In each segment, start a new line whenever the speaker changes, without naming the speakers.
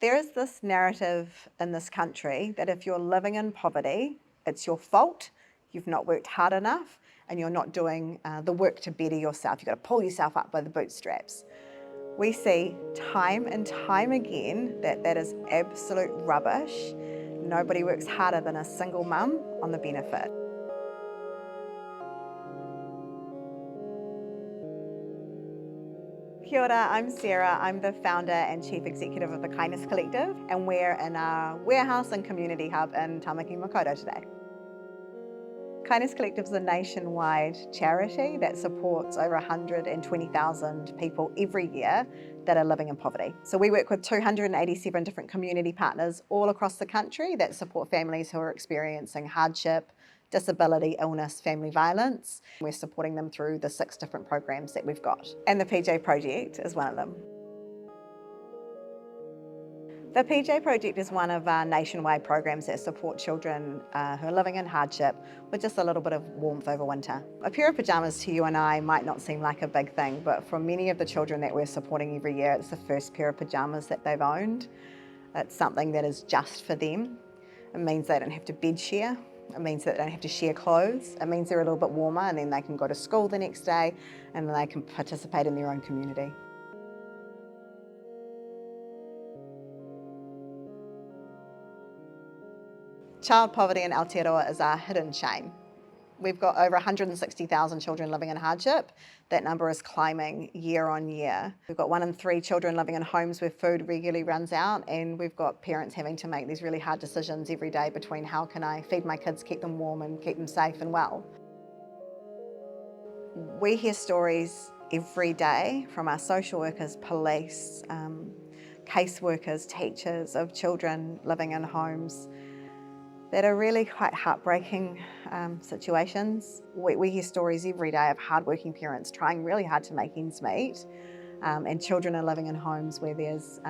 There is this narrative in this country that if you're living in poverty, it's your fault, you've not worked hard enough, and you're not doing the work to better yourself. You've got to pull yourself up by the bootstraps. We see time and time again that that is absolute rubbish. Nobody works harder than a single mum on the benefit. Kia ora, I'm Sarah. I'm the founder and chief executive of the Kindness Collective, and we're in our warehouse and community hub in Tamaki Makaurau today. Kindness Collective is a nationwide charity that supports over 120,000 people every year that are living in poverty. So we work with 287 different community partners all across the country that support families who are experiencing hardship, disability, illness, family violence. We're supporting them through the 6 different programs that we've got. And the PJ Project is one of them. The PJ Project is one of our nationwide programs that support children who are living in hardship with just a little bit of warmth over winter. A pair of pyjamas to you and I might not seem like a big thing, but for many of the children that we're supporting every year, it's the first pair of pyjamas that they've owned. It's something that is just for them. It means they don't have to bed share. It means that they don't have to share clothes. It means they're a little bit warmer, and then they can go to school the next day and then they can participate in their own community. Child poverty in Aotearoa is our hidden shame. We've got over 160,000 children living in hardship. That number is climbing year on year. We've got 1 in 3 children living in homes where food regularly runs out, and we've got parents having to make these really hard decisions every day between how can I feed my kids, keep them warm and keep them safe and well. We hear stories every day from our social workers, police, caseworkers, teachers of children living in homes that are really quite heartbreaking situations. We hear stories every day of hardworking parents trying really hard to make ends meet, and children are living in homes where there's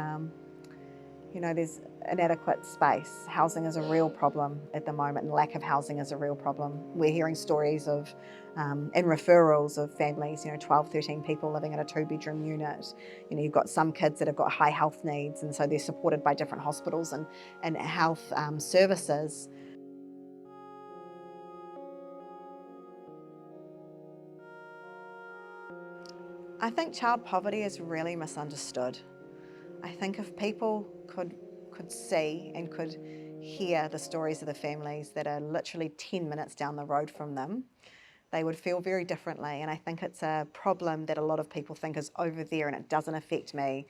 inadequate space. Housing is a real problem at the moment, and lack of housing is a real problem. We're hearing stories of and referrals of families, 12, 13 people living in a 2-bedroom unit. You've got some kids that have got high health needs, and so they're supported by different hospitals and health services. I think child poverty is really misunderstood. I think if people could see and could hear the stories of the families that are literally 10 minutes down the road from them, they would feel very differently. And I think it's a problem that a lot of people think is over there and it doesn't affect me.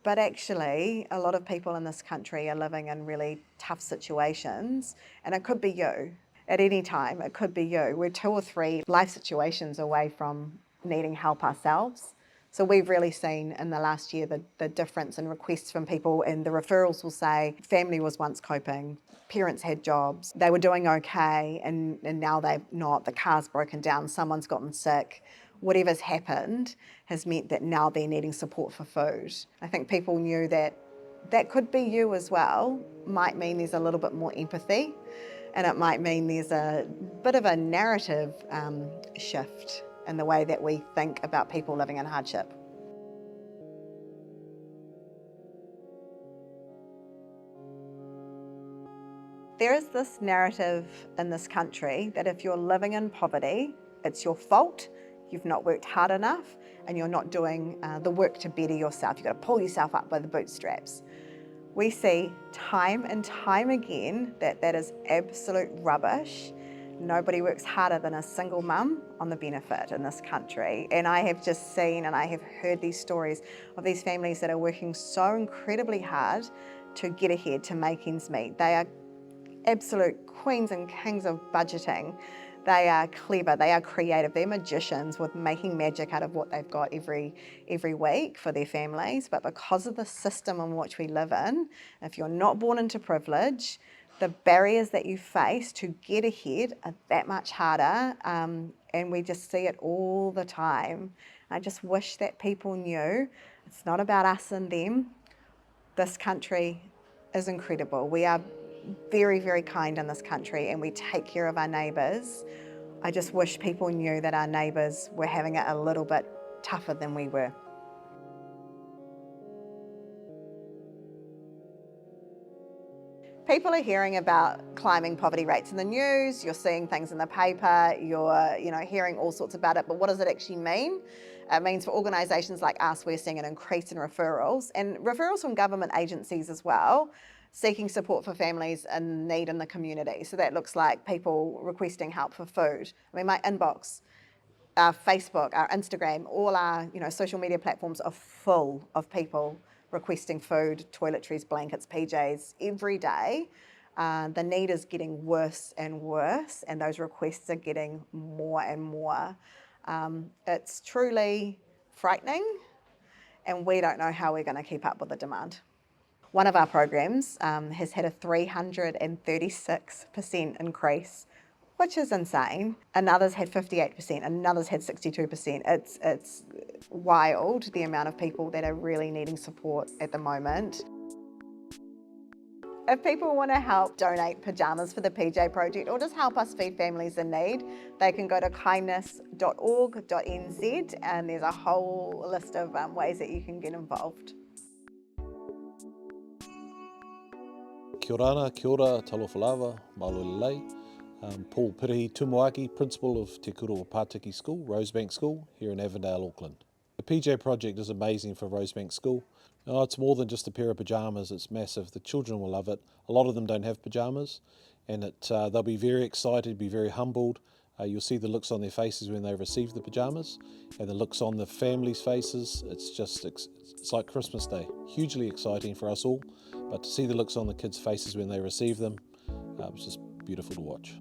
But actually, a lot of people in this country are living in really tough situations, and it could be you. At any time, it could be you. We're 2 or 3 life situations away from needing help ourselves. So we've really seen in the last year the difference in requests from people, and the referrals will say family was once coping, parents had jobs, they were doing okay, and now they've not, the car's broken down, someone's gotten sick. Whatever's happened has meant that now they're needing support for food. I think people knew that that could be you as well. Might mean there's a little bit more empathy, and it might mean there's a bit of a narrative shift in the way that we think about people living in hardship. There is this narrative in this country that if you're living in poverty, it's your fault, you've not worked hard enough, and you're not doing the work to better yourself. You've got to pull yourself up by the bootstraps. We see time and time again that that is absolute rubbish. Nobody works harder than a single mum on the benefit in this country. And I have just seen and I have heard these stories of these families that are working so incredibly hard to get ahead, to make ends meet. They are absolute queens and kings of budgeting. They are clever, they are creative, they're magicians with making magic out of what they've got every week for their families. But because of the system in which we live in, if you're not born into privilege, the barriers that you face to get ahead are that much harder, and we just see it all the time. I just wish that people knew it's not about us and them. This country is incredible. We are very, very kind in this country, and we take care of our neighbours. I just wish people knew that our neighbours were having it a little bit tougher than we were. People are hearing about climbing poverty rates in the news, you're seeing things in the paper, you're hearing all sorts about it, but what does it actually mean? It means for organisations like us, we're seeing an increase in referrals, and referrals from government agencies as well, seeking support for families in need in the community. So that looks like people requesting help for food. I mean, my inbox, our Facebook, our Instagram, all our social media platforms are full of people requesting food, toiletries, blankets, PJs every day. The need is getting worse and worse, and those requests are getting more and more. It's truly frightening, and we don't know how we're going to keep up with the demand. One of our programs has had a 336% increase, which is insane. Another's had 58%, another's had 62%. It's wild, the amount of people that are really needing support at the moment. If people want to help donate pyjamas for the PJ Project or just help us feed families in need, they can go to kindness.org.nz, and there's a whole list of ways that you can get involved.
Kia ora, talofalawa, malolelei. Paul Pirihi Tumuaki, Principal of Te Kuroa Pātiki School, Rosebank School, here in Avondale, Auckland. The PJ Project is amazing for Rosebank School. It's more than just a pair of pyjamas, it's massive. The children will love it. A lot of them don't have pyjamas, and they'll be very excited, be very humbled. You'll see the looks on their faces when they receive the pyjamas, and the looks on the families' faces. It's like Christmas Day. Hugely exciting for us all, but to see the looks on the kids' faces when they receive them, it's just beautiful to watch.